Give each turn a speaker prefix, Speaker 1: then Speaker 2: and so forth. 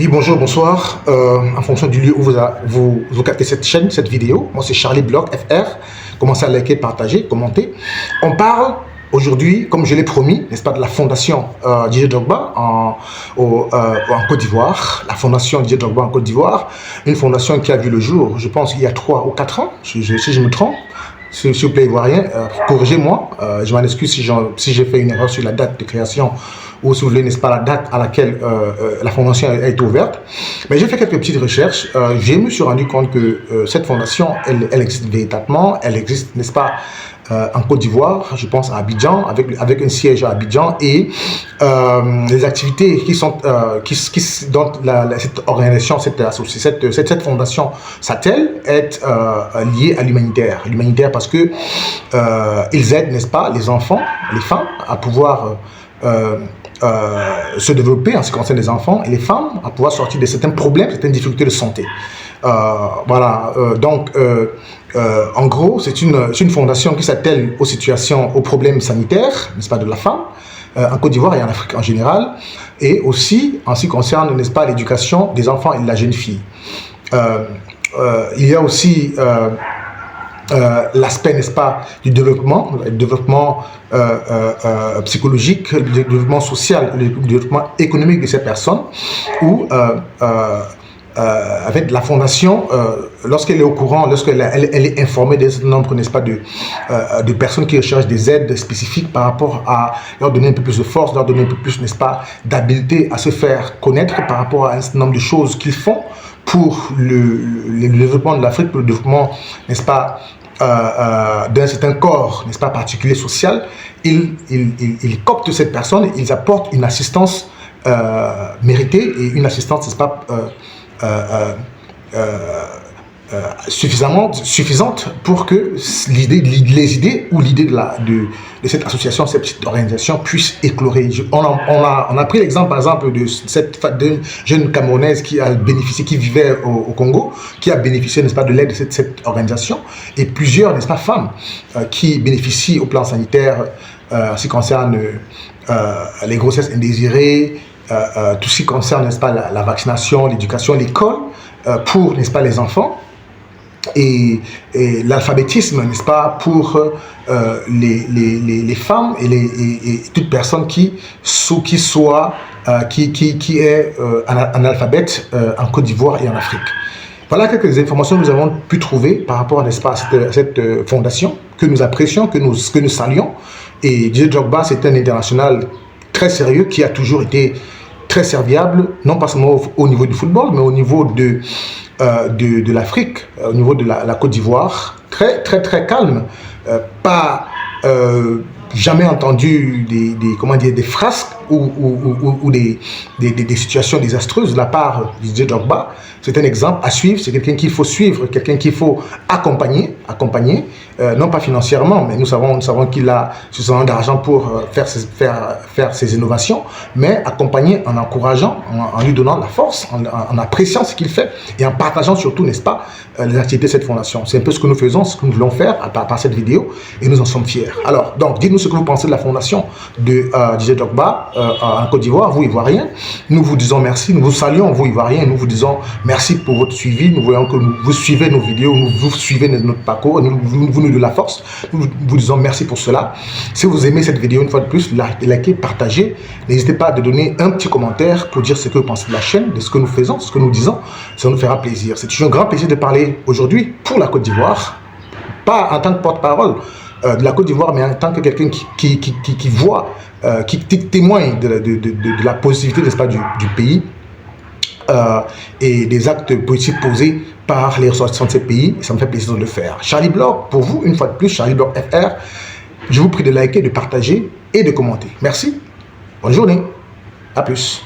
Speaker 1: Oui, bonjour, bonsoir. En fonction du lieu où vous captez cette chaîne, cette vidéo, moi c'est Charlie Block FR. Commencez à liker, partager, commenter. On parle aujourd'hui, comme je l'ai promis, n'est-ce pas, de la fondation Didier Drogba en Côte d'Ivoire. La fondation Didier Drogba en Côte d'Ivoire, une fondation qui a vu le jour, je pense, il y a 3 ou 4 ans, si je me trompe. S'il vous plaît, ivoirien, corrigez-moi. Je m'en excuse si j'ai fait une erreur sur la date de création ou si vous voulez, n'est-ce pas, la date à laquelle la fondation a été ouverte. Mais j'ai fait quelques petites recherches. Je me suis rendu compte que cette fondation, elle existe véritablement. Elle existe, n'est-ce pas, en Côte d'Ivoire, je pense à Abidjan, avec un siège à Abidjan, et les activités qui sont dont cette organisation, cette fondation s'attelle être liée à l'humanitaire. L'humanitaire parce que ils aident, n'est-ce pas, les enfants, les femmes à pouvoir se développer en ce qui concerne les enfants et les femmes à pouvoir sortir de certains problèmes, certaines difficultés de santé. Voilà, donc en gros, c'est une fondation qui s'attelle aux problèmes sanitaires, n'est-ce pas, de la femme, en Côte d'Ivoire et en Afrique en général, et aussi en ce qui concerne, n'est-ce pas, l'éducation des enfants et de la jeune fille. Il y a aussi l'aspect, n'est-ce pas, du développement, le développement psychologique, le développement social, le développement économique de ces personnes, où avec la fondation, lorsqu'elle est au courant, lorsqu'elle est informée d'un certain nombre, n'est-ce pas, de personnes qui recherchent des aides spécifiques par rapport à leur donner un peu plus de force, leur donner un peu plus, n'est-ce pas, d'habileté à se faire connaître par rapport à un certain nombre de choses qu'ils font pour le développement de l'Afrique, pour le développement, n'est-ce pas, d'un certain corps, n'est-ce pas, particulier social, ils coptent cette personne, ils apportent une assistance méritée et une assistance, n'est-ce pas, suffisante pour que les idées ou l'idée de cette association, cette petite organisation puisse éclore. On a pris l'exemple, par exemple, de cette jeune Camerounaise qui a bénéficié, qui vivait au Congo, qui a bénéficié, n'est-ce pas, de l'aide de cette organisation, et plusieurs, n'est-ce pas, femmes qui bénéficient au plan sanitaire en ce qui concerne les grossesses indésirées, tout ce qui concerne, n'est-ce pas, la vaccination, l'éducation, l'école, pour, n'est-ce pas, les enfants, et l'alphabétisme, n'est-ce pas, pour les femmes et toute personne qui est analphabète en Côte d'Ivoire et en Afrique. Voilà quelques informations que nous avons pu trouver par rapport, n'est-ce pas, à cette fondation que nous apprécions, que nous saluons. Et Didier Drogba, c'est un international très sérieux qui a toujours été très serviable, non pas seulement au niveau du football, mais au niveau de l'Afrique, au niveau de la Côte d'Ivoire, très calme, pas jamais entendu des frasques ou des situations désastreuses de la part de Didier Drogba. C'est un exemple à suivre, c'est quelqu'un qu'il faut suivre, quelqu'un qu'il faut accompagner, non pas financièrement, mais nous savons qu'il a suffisamment d'argent pour faire ses innovations, mais accompagner en encourageant, en lui donnant la force, en appréciant ce qu'il fait et en partageant surtout, n'est-ce pas, les activités de cette fondation. C'est un peu ce que nous faisons, ce que nous voulons faire par cette vidéo, et nous en sommes fiers. Alors, donc, dites-nous ce que vous pensez de la fondation de Didier Drogba en Côte d'Ivoire, vous Ivoiriens. Nous vous disons merci, nous vous saluons, vous Ivoiriens, nous vous disons merci pour votre suivi. Nous voyons que vous suivez nos vidéos, vous suivez notre parcours, vous nous de la force. Nous vous disons merci pour cela. Si vous aimez cette vidéo, une fois de plus, likez, partagez. N'hésitez pas à donner un petit commentaire pour dire ce que vous pensez de la chaîne, de ce que nous faisons, ce que nous disons. Ça nous fera plaisir. C'est toujours un grand plaisir de parler aujourd'hui pour la Côte d'Ivoire, pas en tant que porte-parole de la Côte d'Ivoire, mais en tant que quelqu'un qui voit, qui témoigne de la positivité, n'est-ce pas, du pays, et des actes politiques posés par les ressortissants de ces pays. Ça me fait plaisir de le faire. Charlie Block, pour vous, une fois de plus, Charlie Block FR. Je vous prie de liker, de partager et de commenter. Merci. Bonne journée. À plus.